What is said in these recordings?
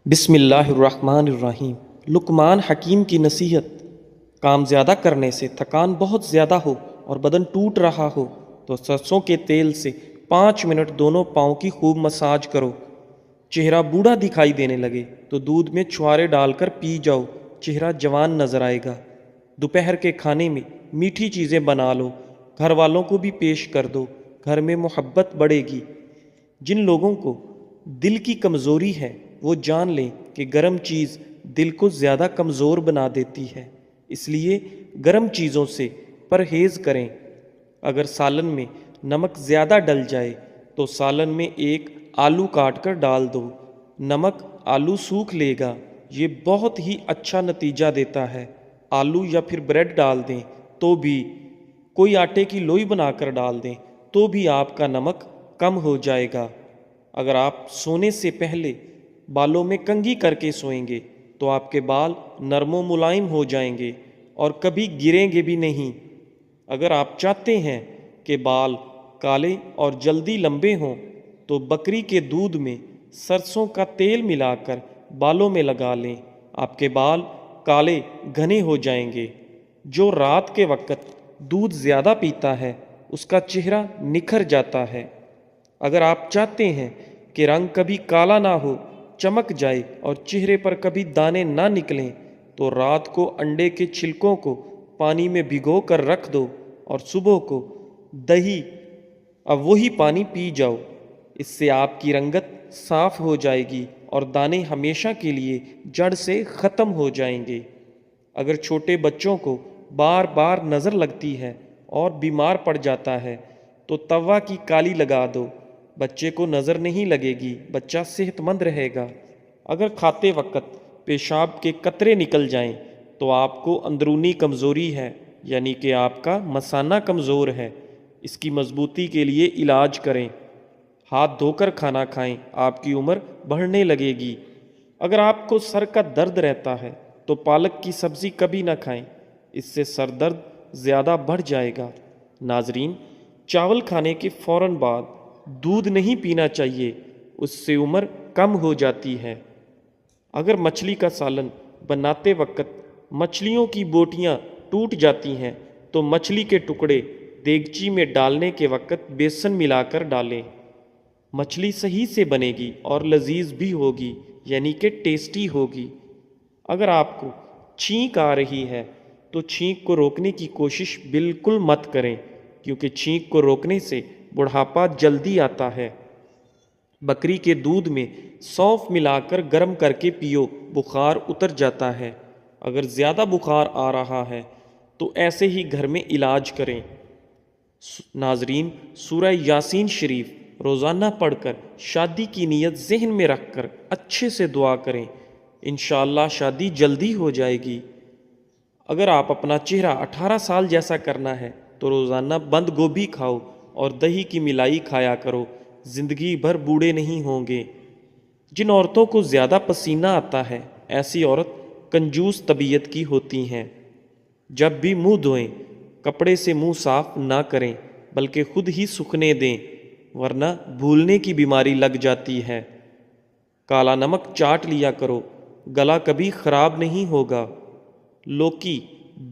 بسم اللہ الرحمن الرحیم۔ لقمان حکیم کی نصیحت۔ کام زیادہ کرنے سے تھکان بہت زیادہ ہو اور بدن ٹوٹ رہا ہو تو سرسوں کے تیل سے 5 منٹ دونوں پاؤں کی خوب مساج کرو۔ چہرہ بوڑھا دکھائی دینے لگے تو دودھ میں چھوارے ڈال کر پی جاؤ، چہرہ جوان نظر آئے گا۔ دوپہر کے کھانے میں میٹھی چیزیں بنا لو، گھر والوں کو بھی پیش کر دو، گھر میں محبت بڑھے گی۔ جن لوگوں کو دل کی کمزوری ہے وہ جان لیں کہ گرم چیز دل کو زیادہ کمزور بنا دیتی ہے، اس لیے گرم چیزوں سے پرہیز کریں۔ اگر سالن میں نمک زیادہ ڈل جائے تو سالن میں ایک آلو کاٹ کر ڈال دو، نمک آلو سوکھ لے گا، یہ بہت ہی اچھا نتیجہ دیتا ہے۔ آلو یا پھر بریڈ ڈال دیں تو بھی، کوئی آٹے کی لوئی بنا کر ڈال دیں تو بھی آپ کا نمک کم ہو جائے گا۔ اگر آپ سونے سے پہلے بالوں میں کنگھی کر کے سوئیں گے تو آپ کے بال نرم و ملائم ہو جائیں گے اور کبھی گریں گے بھی نہیں۔ اگر آپ چاہتے ہیں کہ بال کالے اور جلدی لمبے ہوں تو بکری کے دودھ میں سرسوں کا تیل ملا کر بالوں میں لگا لیں، آپ کے بال کالے گھنے ہو جائیں گے۔ جو رات کے وقت دودھ زیادہ پیتا ہے اس کا چہرہ نکھر جاتا ہے۔ اگر آپ چاہتے ہیں کہ رنگ کبھی کالا نہ ہو، چمک جائے اور چہرے پر کبھی دانے نہ نکلیں تو رات کو انڈے کے چھلکوں کو پانی میں بھگو کر رکھ دو اور صبح کو دہی اب وہی پانی پی جاؤ۔ اس سے آپ کی رنگت صاف ہو جائے گی اور دانے ہمیشہ کے لیے جڑ سے ختم ہو جائیں گے۔ اگر چھوٹے بچوں کو بار بار نظر لگتی ہے اور بیمار پڑ جاتا ہے تو توا کی کالی لگا دو، بچے کو نظر نہیں لگے گی، بچہ صحت مند رہے گا۔ اگر کھاتے وقت پیشاب کے قطرے نکل جائیں تو آپ کو اندرونی کمزوری ہے، یعنی کہ آپ کا مثانہ کمزور ہے۔ اس کی مضبوطی کے لیے علاج کریں۔ ہاتھ دھو کر کھانا کھائیں، آپ کی عمر بڑھنے لگے گی۔ اگر آپ کو سر کا درد رہتا ہے تو پالک کی سبزی کبھی نہ کھائیں، اس سے سر درد زیادہ بڑھ جائے گا۔ ناظرین، چاول کھانے کے فوراً بعد دودھ نہیں پینا چاہیے، اس سے عمر کم ہو جاتی ہے۔ اگر مچھلی کا سالن بناتے وقت مچھلیوں کی بوٹیاں ٹوٹ جاتی ہیں تو مچھلی کے ٹکڑے دیگچی میں ڈالنے کے وقت بیسن ملا کر ڈالیں، مچھلی صحیح سے بنے گی اور لذیذ بھی ہوگی، یعنی کہ ٹیسٹی ہوگی۔ اگر آپ کو چھینک آ رہی ہے تو چھینک کو روکنے کی کوشش بالکل مت کریں، کیونکہ چھینک کو روکنے سے بڑھاپا جلدی آتا ہے۔ بکری کے دودھ میں سونف ملا کر گرم کر کے پیو، بخار اتر جاتا ہے۔ اگر زیادہ بخار آ رہا ہے تو ایسے ہی گھر میں علاج کریں۔ ناظرین، سورہ یاسین شریف روزانہ پڑھ کر شادی کی نیت ذہن میں رکھ کر اچھے سے دعا کریں، انشاءاللہ شادی جلدی ہو جائے گی۔ اگر آپ اپنا چہرہ 18 سال جیسا کرنا ہے تو روزانہ بند گوبھی کھاؤ اور دہی کی ملائی کھایا کرو، زندگی بھر بوڑھے نہیں ہوں گے۔ جن عورتوں کو زیادہ پسینہ آتا ہے ایسی عورت کنجوس طبیعت کی ہوتی ہیں۔ جب بھی منہ دھوئیں کپڑے سے منہ صاف نہ کریں بلکہ خود ہی سوکھنے دیں، ورنہ بھولنے کی بیماری لگ جاتی ہے۔ کالا نمک چاٹ لیا کرو، گلا کبھی خراب نہیں ہوگا۔ لوکی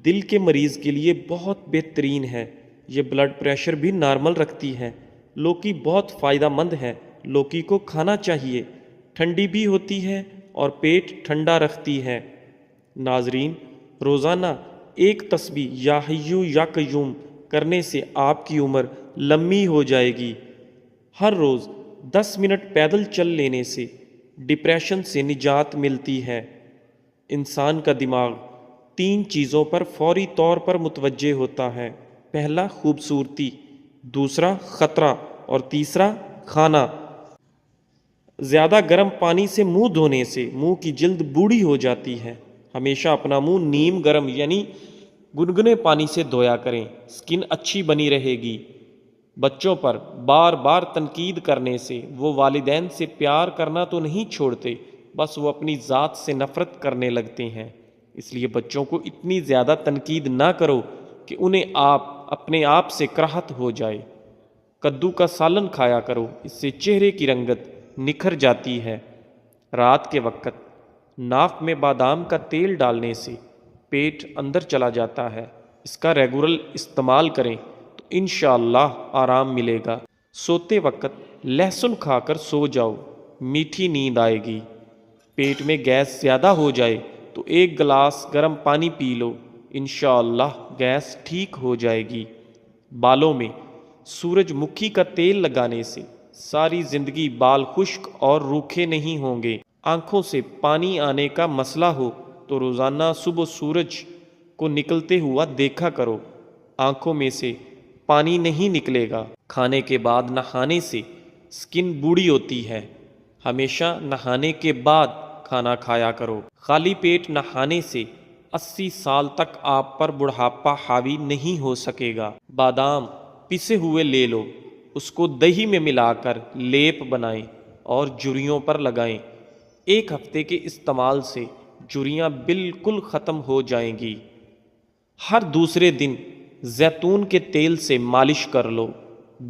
دل کے مریض کے لیے بہت بہترین ہے، یہ بلڈ پریشر بھی نارمل رکھتی ہے۔ لوکی بہت فائدہ مند ہے، لوکی کو کھانا چاہیے، ٹھنڈی بھی ہوتی ہے اور پیٹ ٹھنڈا رکھتی ہے۔ ناظرین، روزانہ ایک تسبیح یا حیو یا قیوم کرنے سے آپ کی عمر لمبی ہو جائے گی۔ ہر روز 10 منٹ پیدل چل لینے سے ڈپریشن سے نجات ملتی ہے۔ انسان کا دماغ 3 چیزوں پر فوری طور پر متوجہ ہوتا ہے، پہلا خوبصورتی، دوسرا خطرہ اور تیسرا کھانا۔ زیادہ گرم پانی سے منہ دھونے سے منہ کی جلد بوڑھی ہو جاتی ہے۔ ہمیشہ اپنا منہ نیم گرم یعنی گنگنے پانی سے دھویا کریں، سکن اچھی بنی رہے گی۔ بچوں پر بار بار تنقید کرنے سے وہ والدین سے پیار کرنا تو نہیں چھوڑتے، بس وہ اپنی ذات سے نفرت کرنے لگتے ہیں۔ اس لیے بچوں کو اتنی زیادہ تنقید نہ کرو کہ انہیں اپنے آپ سے کراہت ہو جائے۔ کدو کا سالن کھایا کرو، اس سے چہرے کی رنگت نکھر جاتی ہے۔ رات کے وقت ناف میں بادام کا تیل ڈالنے سے پیٹ اندر چلا جاتا ہے، اس کا ریگولر استعمال کریں تو انشاءاللہ آرام ملے گا۔ سوتے وقت لہسن کھا کر سو جاؤ، میٹھی نیند آئے گی۔ پیٹ میں گیس زیادہ ہو جائے تو 1 گلاس گرم پانی پی لو، انشاءاللہ گیس ٹھیک ہو جائے گی۔ بالوں میں سورج مکھی کا تیل لگانے سے ساری زندگی بال خشک اور روکھے نہیں ہوں گے۔ آنکھوں سے پانی آنے کا مسئلہ ہو تو روزانہ صبح سورج کو نکلتے ہوا دیکھا کرو، آنکھوں میں سے پانی نہیں نکلے گا۔ کھانے کے بعد نہانے سے سکن بوڑھی ہوتی ہے، ہمیشہ نہانے کے بعد کھانا کھایا کرو۔ خالی پیٹ نہانے سے 80 سال تک آپ پر بڑھاپا حاوی نہیں ہو سکے گا۔ بادام پسے ہوئے لے لو، اس کو دہی میں ملا کر لیپ بنائیں اور جھریوں پر لگائیں۔ 1 ہفتے کے استعمال سے جھریاں بالکل ختم ہو جائیں گی۔ ہر دوسرے دن زیتون کے تیل سے مالش کر لو،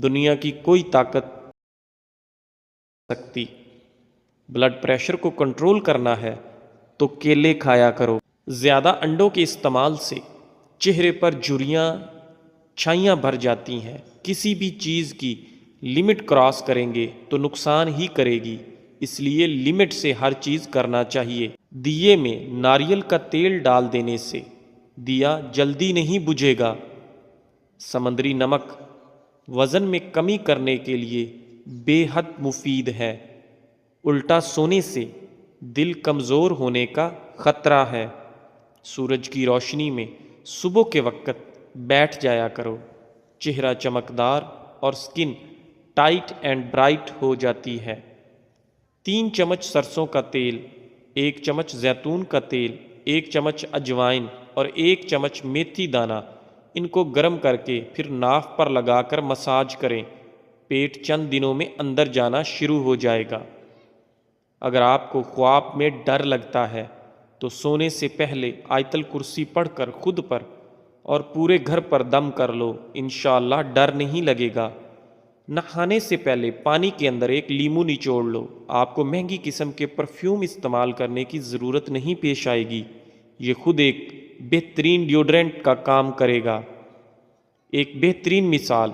دنیا کی کوئی طاقت نہیں سکتی۔ بلڈ پریشر کو کنٹرول کرنا ہے تو کیلے کھایا کرو۔ زیادہ انڈوں کے استعمال سے چہرے پر جھریاں چھائیاں بھر جاتی ہیں۔ کسی بھی چیز کی لمٹ کراس کریں گے تو نقصان ہی کرے گی، اس لیے لمٹ سے ہر چیز کرنا چاہیے۔ دیے میں ناریل کا تیل ڈال دینے سے دیا جلدی نہیں بجھے گا۔ سمندری نمک وزن میں کمی کرنے کے لیے بے حد مفید ہے۔ الٹا سونے سے دل کمزور ہونے کا خطرہ ہے۔ سورج کی روشنی میں صبح کے وقت بیٹھ جایا کرو، چہرہ چمکدار اور سکن ٹائٹ اینڈ برائٹ ہو جاتی ہے۔ 3 چمچ سرسوں کا تیل، 1 چمچ زیتون کا تیل، 1 چمچ اجوائن اور 1 چمچ میتھی دانہ، ان کو گرم کر کے پھر ناف پر لگا کر مساج کریں، پیٹ چند دنوں میں اندر جانا شروع ہو جائے گا۔ اگر آپ کو خواب میں ڈر لگتا ہے تو سونے سے پہلے آیت الکرسی پڑھ کر خود پر اور پورے گھر پر دم کر لو، انشاءاللہ ڈر نہیں لگے گا۔ نہانے سے پہلے پانی کے اندر 1 لیمو نچوڑ لو، آپ کو مہنگی قسم کے پرفیوم استعمال کرنے کی ضرورت نہیں پیش آئے گی، یہ خود ایک بہترین ڈیوڈرنٹ کا کام کرے گا۔ ایک بہترین مثال،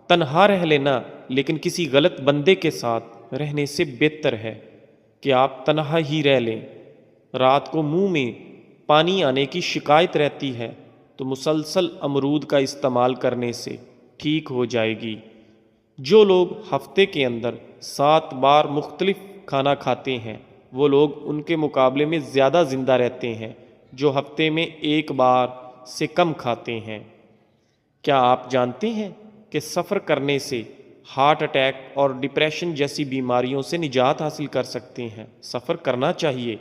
تنہا رہ لینا لیکن کسی غلط بندے کے ساتھ رہنے سے بہتر ہے کہ آپ تنہا ہی رہ لیں۔ رات کو منہ میں پانی آنے کی شکایت رہتی ہے تو مسلسل امرود کا استعمال کرنے سے ٹھیک ہو جائے گی۔ جو لوگ ہفتے کے اندر 7 بار مختلف کھانا کھاتے ہیں وہ لوگ ان کے مقابلے میں زیادہ زندہ رہتے ہیں جو ہفتے میں 1 بار سے کم کھاتے ہیں۔ کیا آپ جانتے ہیں کہ سفر کرنے سے ہارٹ اٹیک اور ڈپریشن جیسی بیماریوں سے نجات حاصل کر سکتے ہیں؟ سفر کرنا چاہیے۔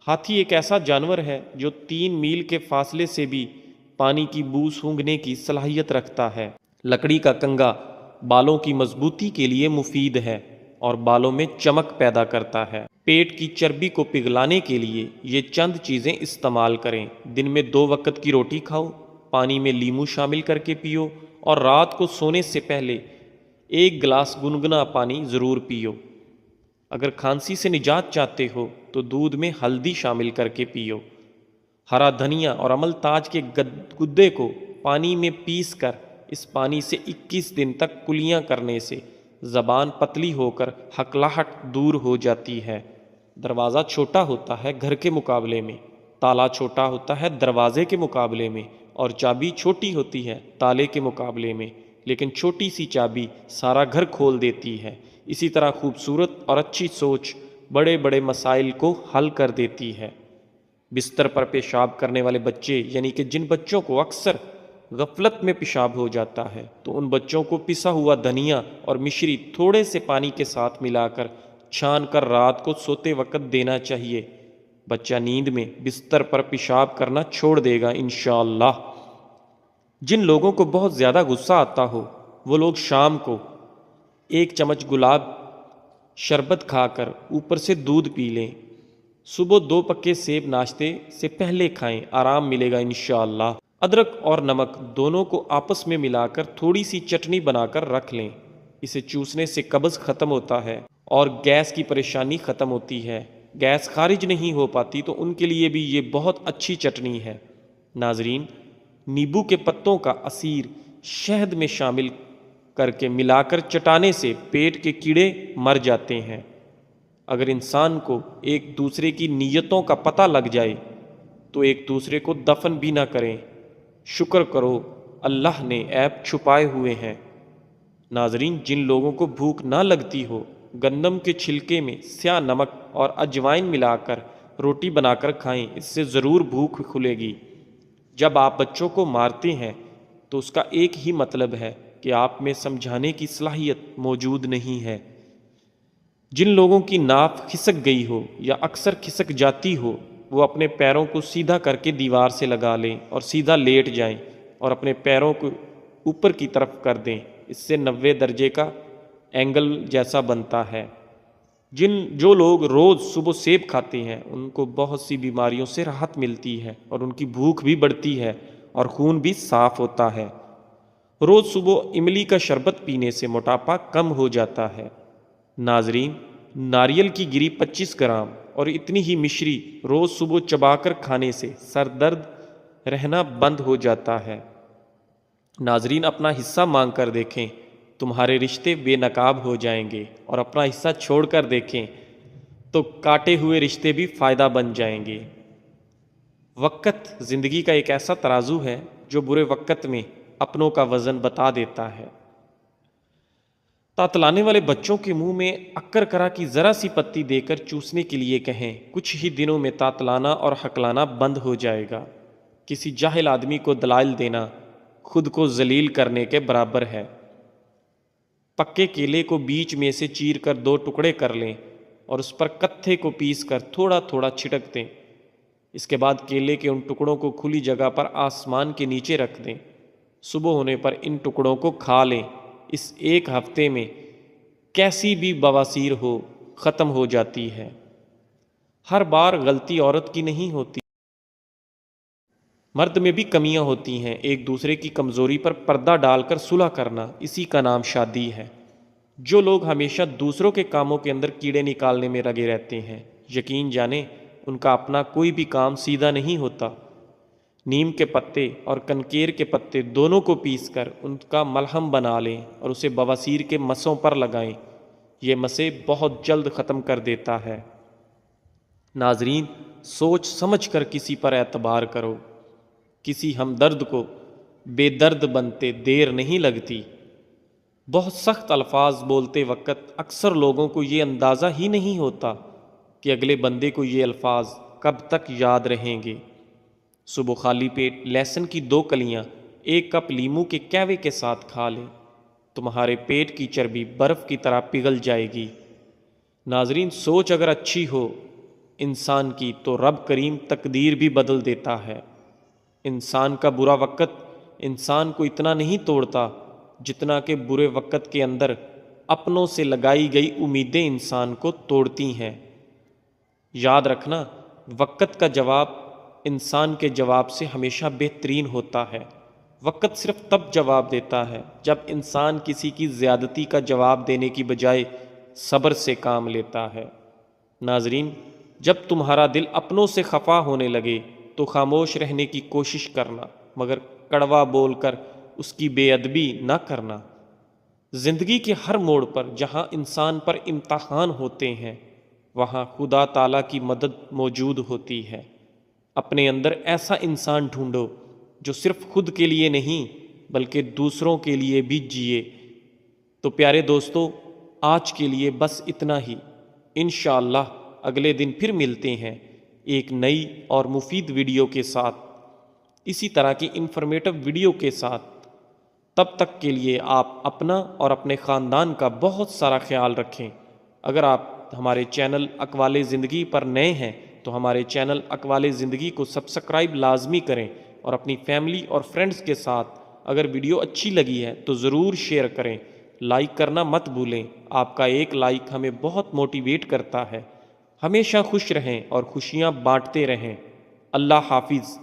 ہاتھی ایک ایسا جانور ہے جو 3 میل کے فاصلے سے بھی پانی کی بو سونگھنے کی صلاحیت رکھتا ہے۔ لکڑی کا کنگا بالوں کی مضبوطی کے لیے مفید ہے اور بالوں میں چمک پیدا کرتا ہے۔ پیٹ کی چربی کو پگھلانے کے لیے یہ چند چیزیں استعمال کریں۔ دن میں 2 وقت کی روٹی کھاؤ، پانی میں لیمو شامل کر کے پیو اور رات کو سونے سے پہلے 1 گلاس گنگنا پانی ضرور پیو۔ اگر کھانسی سے نجات چاہتے ہو تو دودھ میں ہلدی شامل کر کے پیو۔ ہرا دھنیا اور عمل تاج کے گدے کو پانی میں پیس کر اس پانی سے 21 دن تک کلیاں کرنے سے زبان پتلی ہو کر ہکلاہٹ دور ہو جاتی ہے۔ دروازہ چھوٹا ہوتا ہے گھر کے مقابلے میں، تالا چھوٹا ہوتا ہے دروازے کے مقابلے میں، اور چابی چھوٹی ہوتی ہے تالے کے مقابلے میں، لیکن چھوٹی سی چابی سارا گھر کھول دیتی ہے۔ اسی طرح خوبصورت اور اچھی سوچ بڑے بڑے مسائل کو حل کر دیتی ہے۔ بستر پر پیشاب کرنے والے بچے، یعنی کہ جن بچوں کو اکثر غفلت میں پیشاب ہو جاتا ہے، تو ان بچوں کو پسا ہوا دھنیا اور مشری تھوڑے سے پانی کے ساتھ ملا کر چھان کر رات کو سوتے وقت دینا چاہیے۔ بچہ نیند میں بستر پر پیشاب کرنا چھوڑ دے گا انشاءاللہ۔ جن لوگوں کو بہت زیادہ غصہ آتا ہو وہ لوگ شام کو 1 چمچ گلاب شربت کھا کر اوپر سے دودھ پی لیں۔ صبح 2 پکے سیب ناشتے سے پہلے کھائیں، آرام ملے گا انشاءاللہ۔ ادرک اور نمک دونوں کو آپس میں ملا کر تھوڑی سی چٹنی بنا کر رکھ لیں، اسے چوسنے سے قبض ختم ہوتا ہے اور گیس کی پریشانی ختم ہوتی ہے۔ گیس خارج نہیں ہو پاتی تو ان کے لیے بھی یہ بہت اچھی چٹنی ہے۔ ناظرین، نیبو کے پتوں کا عصیر شہد میں شامل کر کے ملا کر چٹانے سے پیٹ کے کیڑے مر جاتے ہیں۔ اگر انسان کو ایک دوسرے کی نیتوں کا پتہ لگ جائے تو ایک دوسرے کو دفن بھی نہ کریں۔ شکر کرو اللہ نے عیب چھپائے ہوئے ہیں۔ ناظرین، جن لوگوں کو بھوک نہ لگتی ہو، گندم کے چھلکے میں سیاہ نمک اور اجوائن ملا کر روٹی بنا کر کھائیں، اس سے ضرور بھوک کھلے گی۔ جب آپ بچوں کو مارتے ہیں تو اس کا ایک ہی مطلب ہے کہ آپ میں سمجھانے کی صلاحیت موجود نہیں ہے۔ جن لوگوں کی ناف کھسک گئی ہو یا اکثر کھسک جاتی ہو، وہ اپنے پیروں کو سیدھا کر کے دیوار سے لگا لیں اور سیدھا لیٹ جائیں اور اپنے پیروں کو اوپر کی طرف کر دیں۔ اس سے 90 درجے کا اینگل جیسا بنتا ہے۔ جو لوگ روز صبح سیب کھاتے ہیں ان کو بہت سی بیماریوں سے راحت ملتی ہے اور ان کی بھوک بھی بڑھتی ہے اور خون بھی صاف ہوتا ہے۔ روز صبح املی کا شربت پینے سے موٹاپا کم ہو جاتا ہے۔ ناظرین، ناریل کی گری 25 گرام اور اتنی ہی مشری روز صبح چبا کر کھانے سے سر درد رہنا بند ہو جاتا ہے۔ ناظرین، اپنا حصہ مانگ کر دیکھیں، تمہارے رشتے بے نقاب ہو جائیں گے، اور اپنا حصہ چھوڑ کر دیکھیں تو کاٹے ہوئے رشتے بھی فائدہ بن جائیں گے۔ وقت زندگی کا ایک ایسا ترازو ہے جو برے وقت میں اپنوں کا وزن بتا دیتا ہے۔ تاتلانے والے بچوں کے منہ میں اکر کرا کی ذرا سی پتی دے کر چوسنے کے لیے کہیں، کچھ ہی دنوں میں تاتلانا اور ہکلانا بند ہو جائے گا۔ کسی جاہل آدمی کو دلائل دینا خود کو ذلیل کرنے کے برابر ہے۔ پکے کیلے کو بیچ میں سے چیر کر 2 ٹکڑے کر لیں اور اس پر کتھے کو پیس کر تھوڑا تھوڑا چھٹک دیں۔ اس کے بعد کیلے کے ان ٹکڑوں کو کھلی جگہ پر آسمان کے نیچے رکھ دیں۔ صبح ہونے پر ان ٹکڑوں کو کھا لیں۔ اس 1 ہفتے میں کیسی بھی بواسیر ہو ختم ہو جاتی ہے۔ ہر بار غلطی عورت کی نہیں ہوتی، مرد میں بھی کمیاں ہوتی ہیں۔ ایک دوسرے کی کمزوری پر پردہ ڈال کر صلح کرنا، اسی کا نام شادی ہے۔ جو لوگ ہمیشہ دوسروں کے کاموں کے اندر کیڑے نکالنے میں لگے رہتے ہیں، یقین جانیں ان کا اپنا کوئی بھی کام سیدھا نہیں ہوتا۔ نیم کے پتے اور کنکیر کے پتے دونوں کو پیس کر ان کا ملہم بنا لیں اور اسے بواسیر کے مسوں پر لگائیں۔ یہ مسے بہت جلد ختم کر دیتا ہے۔ ناظرین، سوچ سمجھ کر کسی پر اعتبار کرو۔ کسی ہمدرد کو بے درد بنتے دیر نہیں لگتی۔ بہت سخت الفاظ بولتے وقت اکثر لوگوں کو یہ اندازہ ہی نہیں ہوتا کہ اگلے بندے کو یہ الفاظ کب تک یاد رہیں گے۔ صبح خالی پیٹ لہسن کی 2 کلیاں 1 کپ لیموں کے کہوے کے ساتھ کھا لیں، تمہارے پیٹ کی چربی برف کی طرح پگھل جائے گی۔ ناظرین، سوچ اگر اچھی ہو انسان کی تو رب کریم تقدیر بھی بدل دیتا ہے۔ انسان کا برا وقت انسان کو اتنا نہیں توڑتا جتنا کہ برے وقت کے اندر اپنوں سے لگائی گئی امیدیں انسان کو توڑتی ہیں۔ یاد رکھنا، وقت کا جواب انسان کے جواب سے ہمیشہ بہترین ہوتا ہے۔ وقت صرف تب جواب دیتا ہے جب انسان کسی کی زیادتی کا جواب دینے کی بجائے صبر سے کام لیتا ہے۔ ناظرین، جب تمہارا دل اپنوں سے خفا ہونے لگے تو خاموش رہنے کی کوشش کرنا، مگر کڑوا بول کر اس کی بے ادبی نہ کرنا۔ زندگی کے ہر موڑ پر جہاں انسان پر امتحان ہوتے ہیں وہاں خدا تعالیٰ کی مدد موجود ہوتی ہے۔ اپنے اندر ایسا انسان ڈھونڈو جو صرف خود کے لیے نہیں بلکہ دوسروں کے لیے بھی جیے۔ تو پیارے دوستو، آج کے لیے بس اتنا ہی۔ انشاءاللہ اگلے دن پھر ملتے ہیں ایک نئی اور مفید ویڈیو کے ساتھ، اسی طرح کی انفارمیٹو ویڈیو کے ساتھ۔ تب تک کے لیے آپ اپنا اور اپنے خاندان کا بہت سارا خیال رکھیں۔ اگر آپ ہمارے چینل اقوال زندگی پر نئے ہیں تو ہمارے چینل اقوال زندگی کو سبسکرائب لازمی کریں اور اپنی فیملی اور فرینڈز کے ساتھ اگر ویڈیو اچھی لگی ہے تو ضرور شیئر کریں۔ لائک کرنا مت بھولیں، آپ کا ایک لائک ہمیں بہت موٹیویٹ کرتا ہے۔ ہمیشہ خوش رہیں اور خوشیاں بانٹتے رہیں۔ اللہ حافظ۔